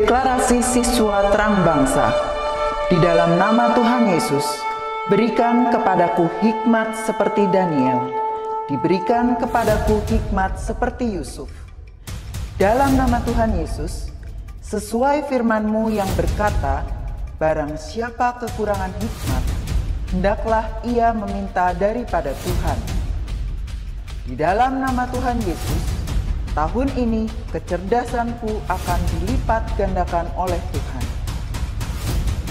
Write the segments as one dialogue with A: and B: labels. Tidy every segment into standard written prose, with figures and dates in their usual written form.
A: Deklarasi Siswa Terang Bangsa. Di dalam nama Tuhan Yesus, berikan kepadaku hikmat seperti Daniel, diberikan kepadaku hikmat seperti Yusuf. Dalam nama Tuhan Yesus, sesuai firman-Mu yang berkata, barang siapa kekurangan hikmat, hendaklah ia meminta daripada Tuhan. Di dalam nama Tuhan Yesus, tahun ini kecerdasanku akan dilipat gandakan oleh Tuhan.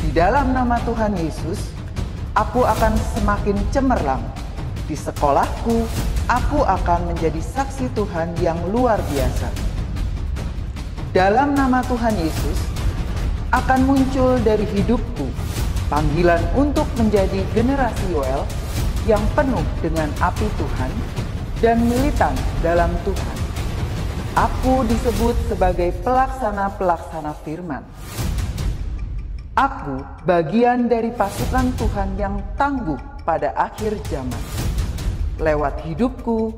A: Di dalam nama Tuhan Yesus, aku akan semakin cemerlang. Di sekolahku, aku akan menjadi saksi Tuhan yang luar biasa. Dalam nama Tuhan Yesus, akan muncul dari hidupku panggilan untuk menjadi generasi Yoel yang penuh dengan api Tuhan dan militan dalam Tuhan. Aku disebut sebagai pelaksana-pelaksana firman. Aku bagian dari pasukan Tuhan yang tangguh pada akhir zaman. Lewat hidupku,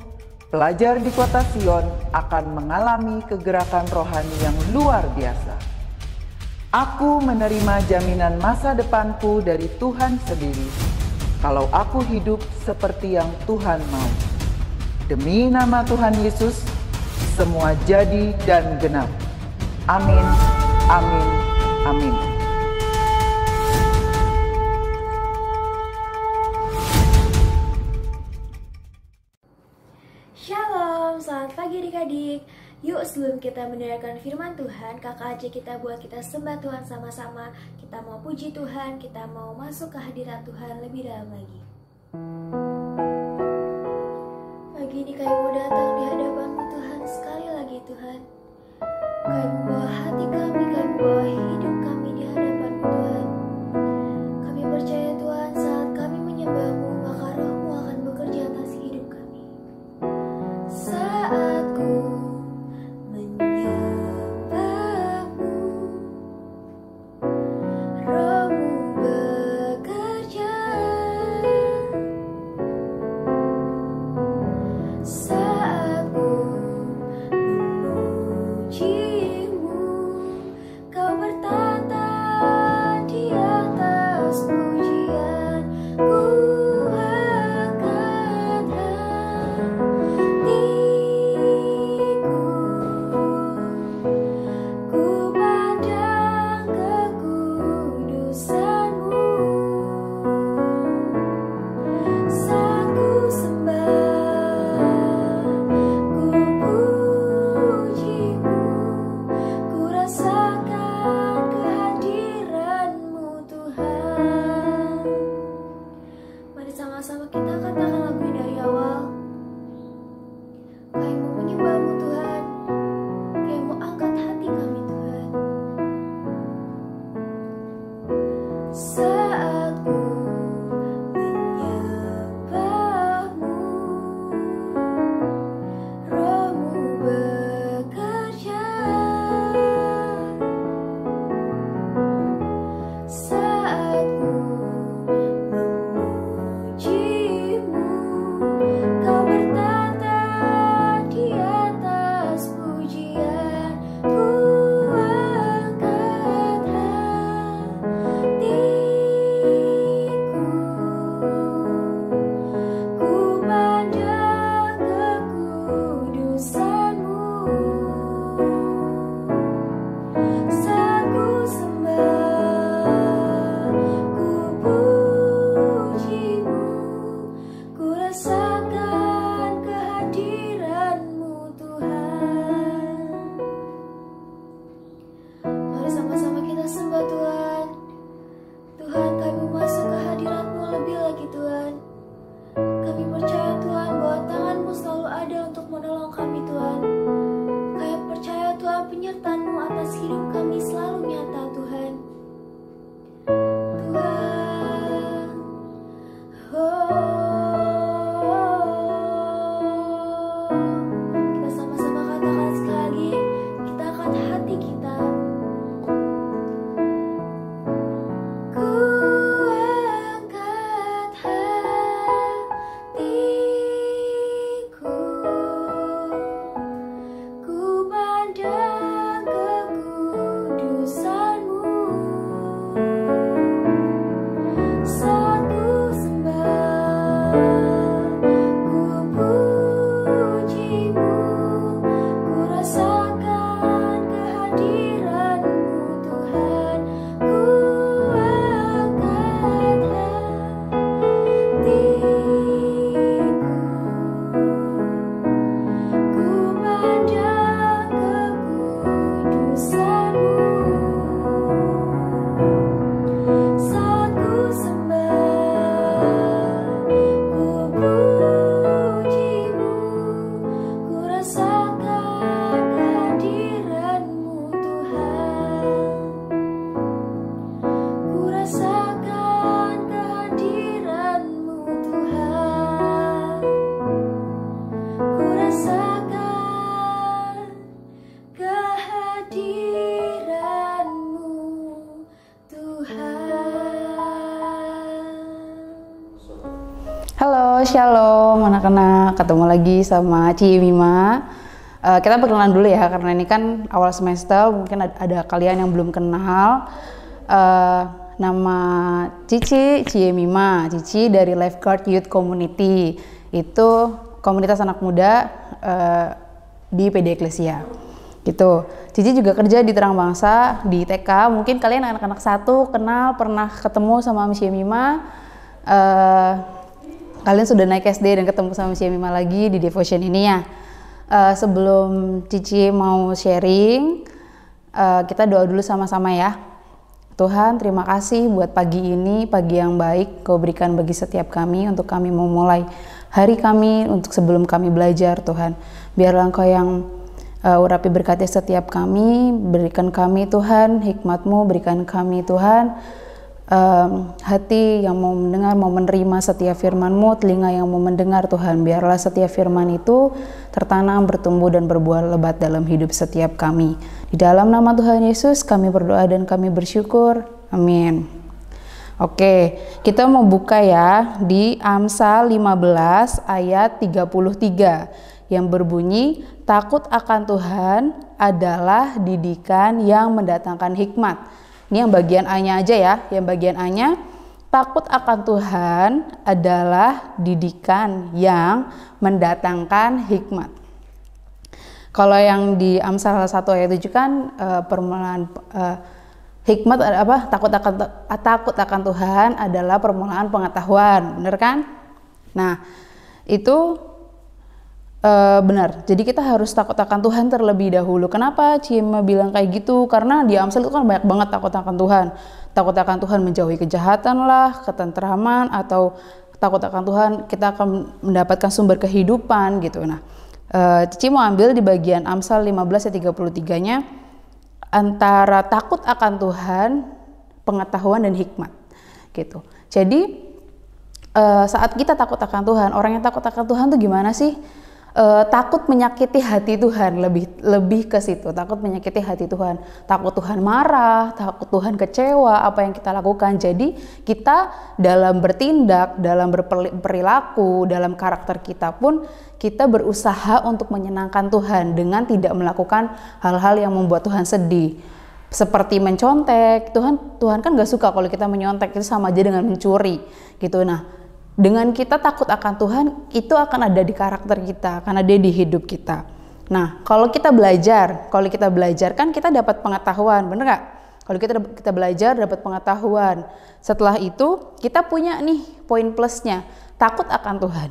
A: pelajar di kota Sion akan mengalami kegerakan rohani yang luar biasa. Aku menerima jaminan masa depanku dari Tuhan sendiri, kalau aku hidup seperti yang Tuhan mau. Demi nama Tuhan Yesus, semua jadi dan genap. Amin, amin, amin.
B: Shalom, selamat pagi adik-adik. Yuk sebelum kita mendengarkan firman Tuhan, kakak ajak kita buat kita sembah Tuhan sama-sama. Kita mau puji Tuhan, kita mau masuk ke hadirat Tuhan lebih dalam lagi. Pagi ini kami mau datang di hadapan-Mu Tuhan, sekali lagi Tuhan. Kami membawa hati kami membawa hidup kami di hadapan-Mu Tuhan. Kami percaya Tuhan, saat kami menyembah-Mu, maka Roh-Mu akan bekerja atas hidup kami. Saat ku menyembah-Mu, Roh-Mu bekerja. Saat ku memuji-Mu, Kau bertanya
C: Halo, shalom anak-anak, ketemu lagi sama Ci Mima. Kita perkenalan dulu ya, karena ini kan awal semester, mungkin ada kalian yang belum kenal. Nama Cici, Mima, Cici dari Lifeguard Youth Community. Itu komunitas anak muda di PD Eklesia. Gitu. Cici juga kerja di Terang Bangsa, di TK. Mungkin kalian anak-anak satu kenal, pernah ketemu sama Miss Mima. Kalian sudah naik SD dan ketemu sama Miss Mima lagi di devotion ini ya. Sebelum Cici mau sharing, kita doa dulu sama-sama ya. Tuhan, terima kasih buat pagi ini, pagi yang baik Kau berikan bagi setiap kami untuk kami memulai hari kami, untuk sebelum kami belajar Tuhan. Biarlah Engkau yang urapi berkati setiap kami, berikan kami Tuhan hikmat-Mu, berikan kami Tuhan hati yang mau mendengar, mau menerima setiap firman-Mu, telinga yang mau mendengar Tuhan. Biarlah setiap firman itu tertanam, bertumbuh dan berbuah lebat dalam hidup setiap kami. Di dalam nama Tuhan Yesus kami berdoa dan kami bersyukur. Amin. Oke, kita mau buka ya di Amsal 15 ayat 33 yang berbunyi, takut akan Tuhan adalah didikan yang mendatangkan hikmat. Ini yang bagian A-nya aja ya, yang bagian A-nya, takut akan Tuhan adalah didikan yang mendatangkan hikmat. Kalau yang di Amsal 1 ayat 7 kan permulaan hikmat apa? Takut akan Tuhan adalah permulaan pengetahuan, bener kan? Nah, itu benar. Jadi kita harus takut akan Tuhan terlebih dahulu. Kenapa Cima bilang kayak gitu? Karena di Amsal itu kan banyak banget takut akan Tuhan. Takut akan Tuhan menjauhi kejahatan lah, ketentraman, atau takut akan Tuhan kita akan mendapatkan sumber kehidupan gitu. Nah, Cici mau ambil di bagian Amsal 15 ayat 33-nya antara takut akan Tuhan, pengetahuan dan hikmat gitu. Jadi saat kita takut akan Tuhan, orang yang takut akan Tuhan tuh gimana sih? Takut menyakiti hati Tuhan, lebih ke situ. Takut menyakiti hati Tuhan, takut Tuhan marah, takut Tuhan kecewa apa yang kita lakukan. Jadi kita dalam bertindak, dalam berperilaku, dalam karakter kita pun kita berusaha untuk menyenangkan Tuhan dengan tidak melakukan hal-hal yang membuat Tuhan sedih. Seperti mencontek, Tuhan kan gak suka kalau kita menyontek, itu sama aja dengan mencuri gitu. Nah, dengan kita takut akan Tuhan, itu akan ada di karakter kita, akan ada di hidup kita. Nah, kalau kita belajar kan kita dapat pengetahuan, bener nggak? Kalau kita belajar dapat pengetahuan. Setelah itu kita punya nih poin plusnya, takut akan Tuhan.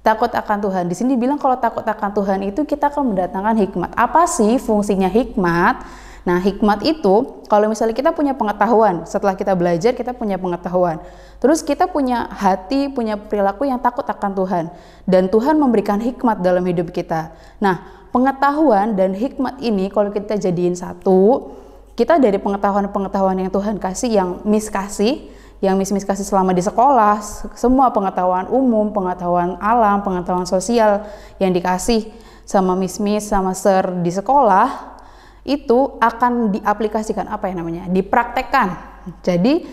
C: Takut akan Tuhan. Di sini bilang kalau takut akan Tuhan itu kita akan mendatangkan hikmat. Apa sih fungsinya hikmat? Nah, hikmat itu kalau misalnya kita punya pengetahuan, setelah kita belajar kita punya pengetahuan. Terus kita punya hati, punya perilaku yang takut akan Tuhan. Dan Tuhan memberikan hikmat dalam hidup kita. Nah, pengetahuan dan hikmat ini kalau kita jadiin satu, kita dari pengetahuan-pengetahuan yang Tuhan kasih, yang Miss kasih selama di sekolah, semua pengetahuan umum, pengetahuan alam, pengetahuan sosial yang dikasih sama Miss sama Sir di sekolah, itu akan diaplikasikan, dipraktekkan. Jadi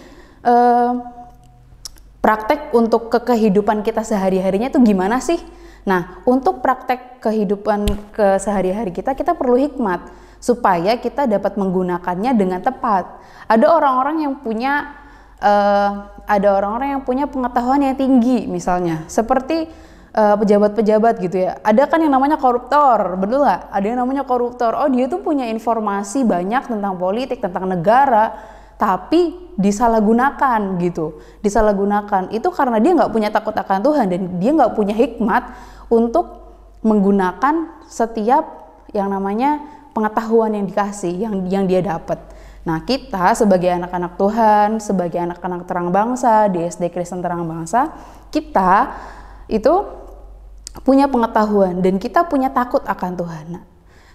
C: praktek untuk kehidupan kita sehari-harinya itu gimana sih? Nah, untuk praktek kehidupan sehari-hari kita perlu hikmat supaya kita dapat menggunakannya dengan tepat. Ada orang-orang yang punya pengetahuan yang tinggi, misalnya seperti pejabat-pejabat gitu ya. Ada kan yang namanya koruptor, betul nggak? Ada yang namanya koruptor. Oh, dia tuh punya informasi banyak tentang politik, tentang negara, tapi disalahgunakan gitu. Disalahgunakan itu karena dia nggak punya takut akan Tuhan dan dia nggak punya hikmat untuk menggunakan setiap yang namanya pengetahuan yang dikasih, yang dia dapat. Nah, kita sebagai anak-anak Tuhan, sebagai anak-anak Terang Bangsa di SD Kristen Terang Bangsa, kita itu punya pengetahuan dan kita punya takut akan Tuhan. Nah,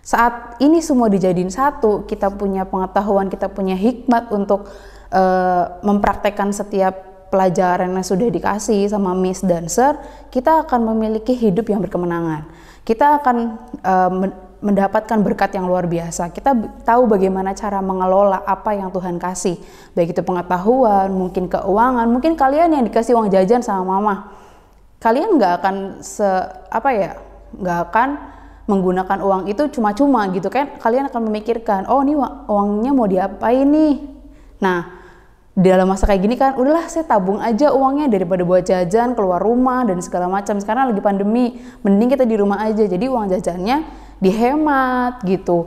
C: saat ini semua dijadiin satu, kita punya pengetahuan, kita punya hikmat untuk mempraktekkan setiap pelajaran yang sudah dikasih sama Miss dan Sir, kita akan memiliki hidup yang berkemenangan. Kita akan mendapatkan berkat yang luar biasa. Kita tahu bagaimana cara mengelola apa yang Tuhan kasih, baik itu pengetahuan, mungkin keuangan, mungkin kalian yang dikasih uang jajan sama mama. kalian nggak akan nggak akan menggunakan uang itu cuma-cuma gitu kan. Kalian akan memikirkan, oh ini uangnya mau diapain nih. Nah, dalam masa kayak gini kan, udahlah saya tabung aja uangnya daripada buat jajan, keluar rumah dan segala macam. Sekarang lagi pandemi, mending kita di rumah aja. Jadi uang jajannya dihemat gitu.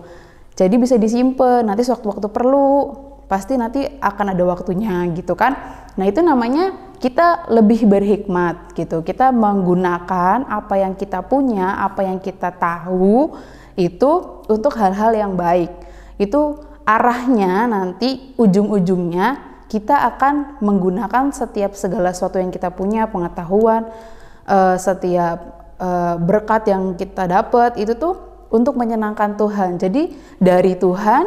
C: Jadi bisa disimpan, nanti sewaktu-waktu perlu, pasti nanti akan ada waktunya gitu kan. Nah, itu namanya kita lebih berhikmat gitu. Kita menggunakan apa yang kita punya, apa yang kita tahu itu untuk hal-hal yang baik. Itu arahnya nanti ujung-ujungnya kita akan menggunakan setiap segala sesuatu yang kita punya, pengetahuan, setiap berkat yang kita dapat itu tuh untuk menyenangkan Tuhan. Jadi dari Tuhan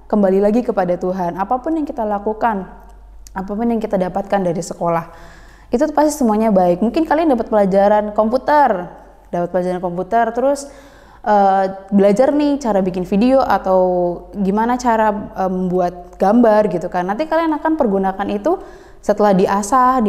C: kembali lagi kepada Tuhan. Apapun yang kita lakukan, apapun yang kita dapatkan dari sekolah, itu tuh pasti semuanya baik. Mungkin kalian dapat pelajaran komputer, terus belajar nih cara bikin video atau gimana cara membuat gambar gitu kan. Nanti kalian akan pergunakan itu setelah diasah,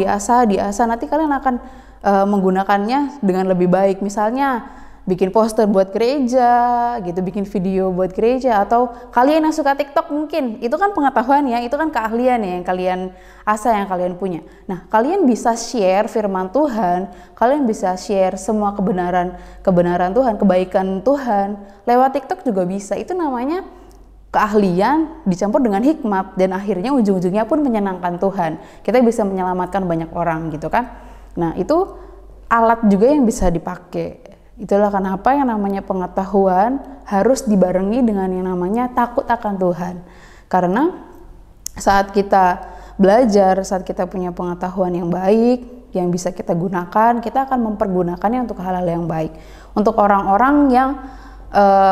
C: nanti kalian akan menggunakannya dengan lebih baik. Misalnya bikin poster buat gereja gitu, bikin video buat gereja, atau kalian yang suka TikTok mungkin, itu kan pengetahuan ya, itu kan keahlian ya yang kalian asah, yang kalian punya. Nah, kalian bisa share firman Tuhan, kalian bisa share semua kebenaran Tuhan, kebaikan Tuhan, lewat TikTok juga bisa. Itu namanya keahlian dicampur dengan hikmat, dan akhirnya ujung-ujungnya pun menyenangkan Tuhan. Kita bisa menyelamatkan banyak orang gitu kan. Nah, itu alat juga yang bisa dipakai. Itulah kenapa yang namanya pengetahuan harus dibarengi dengan yang namanya takut akan Tuhan. Karena saat kita belajar, saat kita punya pengetahuan yang baik, yang bisa kita gunakan, kita akan mempergunakannya untuk hal-hal yang baik. Untuk orang-orang yang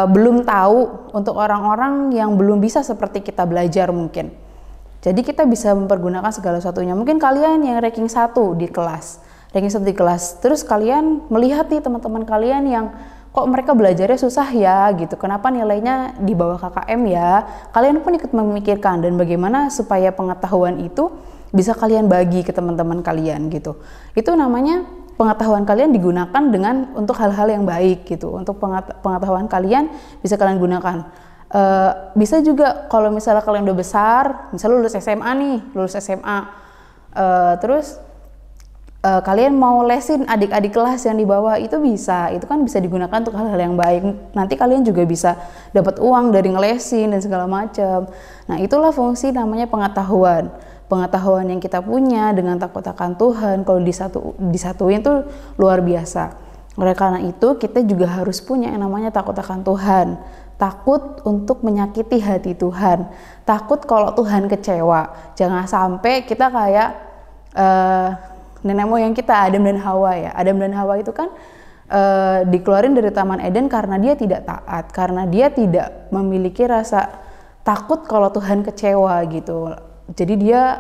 C: belum tahu, untuk orang-orang yang belum bisa seperti kita belajar mungkin. Jadi kita bisa mempergunakan segala sesuatunya. Mungkin kalian yang ranking 1 di kelas, terus kalian melihat nih teman-teman kalian yang kok mereka belajarnya susah ya gitu, kenapa nilainya di bawah KKM ya. Kalian pun ikut memikirkan dan bagaimana supaya pengetahuan itu bisa kalian bagi ke teman-teman kalian gitu. Itu namanya pengetahuan kalian digunakan dengan untuk hal-hal yang baik gitu. Untuk pengetahuan kalian bisa kalian gunakan. Bisa juga kalau misalnya kalian udah besar, misalnya lulus SMA, terus kalian mau lesin adik-adik kelas yang di bawah, itu bisa. Itu kan bisa digunakan untuk hal-hal yang baik. Nanti kalian juga bisa dapat uang dari ngelesin dan segala macam. Nah, itulah fungsi namanya pengetahuan. Pengetahuan yang kita punya dengan takut akan Tuhan, kalau disatuin tuh luar biasa. Oleh karena itu, kita juga harus punya yang namanya takut akan Tuhan. Takut untuk menyakiti hati Tuhan. Takut kalau Tuhan kecewa. Jangan sampai kita kayak nenek moyang kita, Adam dan Hawa ya. Adam dan Hawa itu kan dikeluarin dari Taman Eden karena dia tidak taat, karena dia tidak memiliki rasa takut kalau Tuhan kecewa gitu. Jadi dia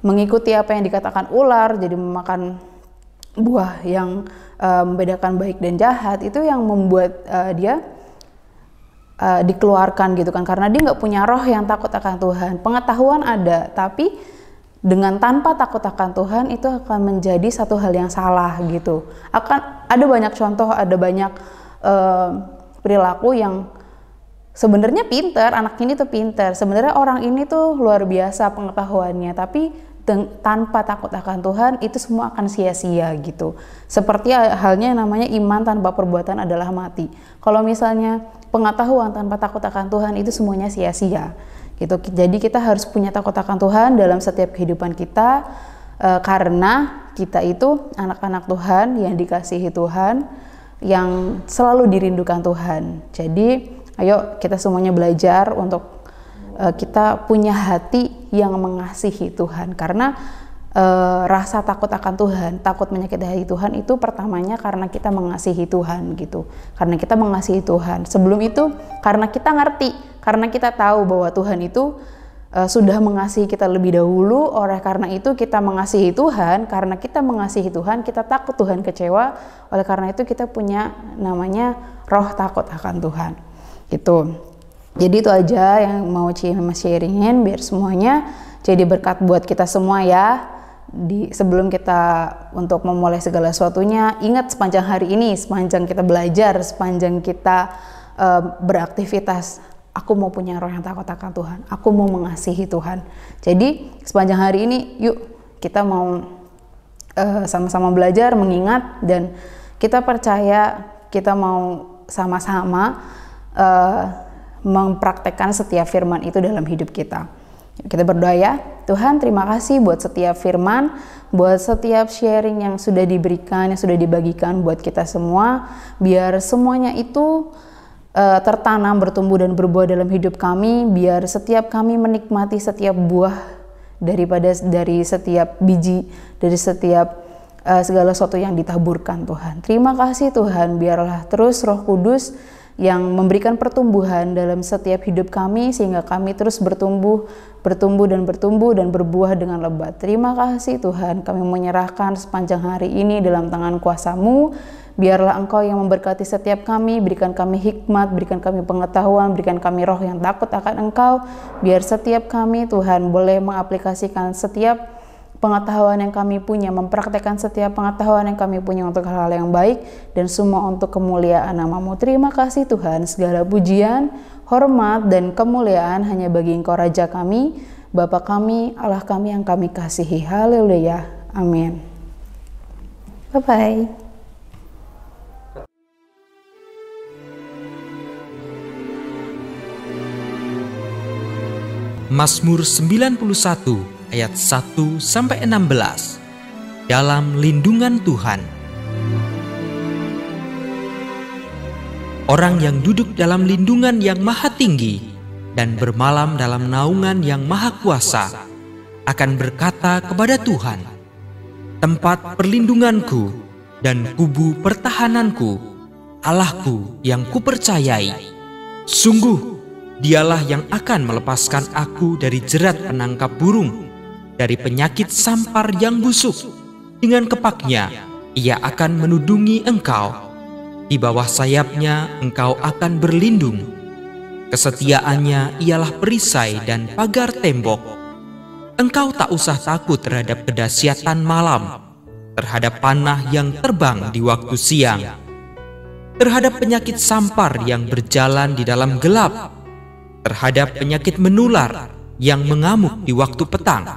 C: mengikuti apa yang dikatakan ular, jadi memakan buah yang membedakan baik dan jahat. Itu yang membuat dia dikeluarkan gitu kan, karena dia nggak punya roh yang takut akan Tuhan. Pengetahuan ada, tapi dengan tanpa takut akan Tuhan itu akan menjadi satu hal yang salah gitu. Akan ada banyak contoh, ada banyak perilaku yang sebenarnya pinter, anak ini tuh pinter, sebenarnya orang ini tuh luar biasa pengetahuannya, tapi tanpa takut akan Tuhan itu semua akan sia-sia gitu. Seperti halnya yang namanya iman tanpa perbuatan adalah mati. Kalau misalnya pengetahuan tanpa takut akan Tuhan itu semuanya sia-sia gitu. Jadi kita harus punya takut akan Tuhan dalam setiap kehidupan kita, karena kita itu anak-anak Tuhan yang dikasihi Tuhan, yang selalu dirindukan Tuhan. Jadi ayo kita semuanya belajar untuk kita punya hati yang mengasihi Tuhan, karena rasa takut akan Tuhan, takut menyakiti hati Tuhan itu pertamanya karena kita mengasihi Tuhan gitu. Karena kita mengasihi Tuhan. Sebelum itu karena kita ngerti, karena kita tahu bahwa Tuhan itu sudah mengasihi kita lebih dahulu. Oleh karena itu kita mengasihi Tuhan. Karena kita mengasihi Tuhan, kita takut Tuhan kecewa. Oleh karena itu kita punya namanya roh takut akan Tuhan gitu. Jadi itu aja yang mau Ci sharingin biar semuanya jadi berkat buat kita semua ya. sebelum kita untuk memulai segala sesuatunya, ingat sepanjang hari ini, sepanjang kita belajar, sepanjang kita beraktivitas, aku mau punya roh yang takut akan Tuhan, aku mau mengasihi Tuhan. Jadi sepanjang hari ini yuk kita mau sama-sama belajar, mengingat, dan kita percaya kita mau sama-sama mempraktekkan setiap firman itu dalam hidup kita. Kita berdoa ya. Tuhan, terima kasih buat setiap firman, buat setiap sharing yang sudah diberikan, yang sudah dibagikan buat kita semua. Biar semuanya itu tertanam, bertumbuh dan berbuah dalam hidup kami. Biar setiap kami menikmati setiap buah dari setiap biji, dari setiap segala sesuatu yang ditaburkan Tuhan. Terima kasih Tuhan, biarlah terus Roh Kudus yang memberikan pertumbuhan dalam setiap hidup kami, sehingga kami terus bertumbuh dan berbuah dengan lebat. Terima kasih Tuhan, kami menyerahkan sepanjang hari ini dalam tangan kuasa-Mu. Biarlah Engkau yang memberkati setiap kami, berikan kami hikmat, berikan kami pengetahuan, berikan kami roh yang takut akan Engkau. Biar setiap kami Tuhan boleh mengaplikasikan setiap pengetahuan yang kami punya, mempraktekkan setiap pengetahuan yang kami punya untuk hal-hal yang baik, dan semua untuk kemuliaan nama-Mu. Terima kasih Tuhan, segala pujian, hormat, dan kemuliaan hanya bagi Engkau Raja kami, Bapa kami, Allah kami yang kami kasihi. Haleluya, amin. Bye-bye.
D: Mazmur 91 ayat 1-16. Dalam lindungan Tuhan. Orang yang duduk dalam lindungan yang maha tinggi dan bermalam dalam naungan yang maha kuasa akan berkata kepada Tuhan, tempat perlindunganku dan kubu pertahananku, Allahku yang kupercayai. Sungguh Dialah yang akan melepaskan aku dari jerat penangkap burung, dari penyakit sampar yang busuk. Dengan kepaknya Ia akan menudungi engkau. Di bawah sayapnya engkau akan berlindung. Kesetiaannya ialah perisai dan pagar tembok. Engkau tak usah takut terhadap kedahsyatan malam, terhadap panah yang terbang di waktu siang, terhadap penyakit sampar yang berjalan di dalam gelap, terhadap penyakit menular yang mengamuk di waktu petang.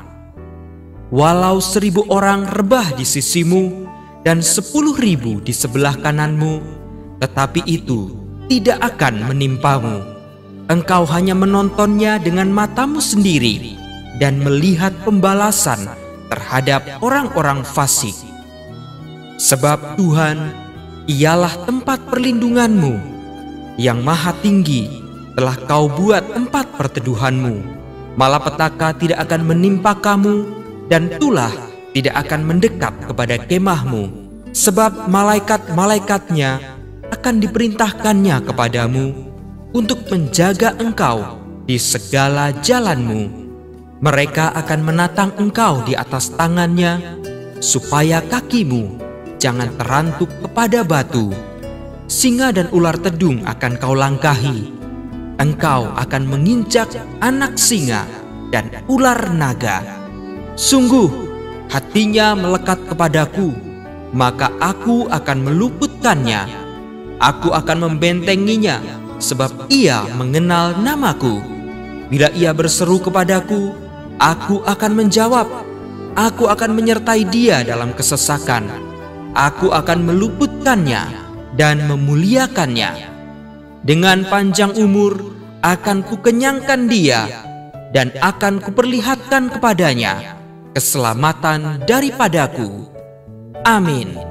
D: Walau 1000 orang rebah di sisimu dan 10.000 di sebelah kananmu, tetapi itu tidak akan menimpamu. Engkau hanya menontonnya dengan matamu sendiri dan melihat pembalasan terhadap orang-orang fasik. Sebab Tuhan, Ialah tempat perlindunganmu, yang maha tinggi telah kau buat tempat perteduhanmu. Malapetaka tidak akan menimpa kamu, dan tulah tidak akan mendekat kepada kemahmu. Sebab malaikat-malaikatnya akan diperintahkannya kepadamu untuk menjaga engkau di segala jalanmu. Mereka akan menatang engkau di atas tangannya, supaya kakimu jangan terantuk kepada batu. Singa dan ular tedung akan kau langkahi. Engkau akan menginjak anak singa dan ular naga. Sungguh, hatinya melekat kepadaku, maka aku akan meluputkannya. Aku akan membentenginya, sebab ia mengenal namaku. Bila ia berseru kepadaku, aku akan menjawab. Aku akan menyertai dia dalam kesesakan. Aku akan meluputkannya dan memuliakannya. Dengan panjang umur akan kukenyangkan dia, dan akan kuperlihatkan kepadanya keselamatan daripadaku. Amin.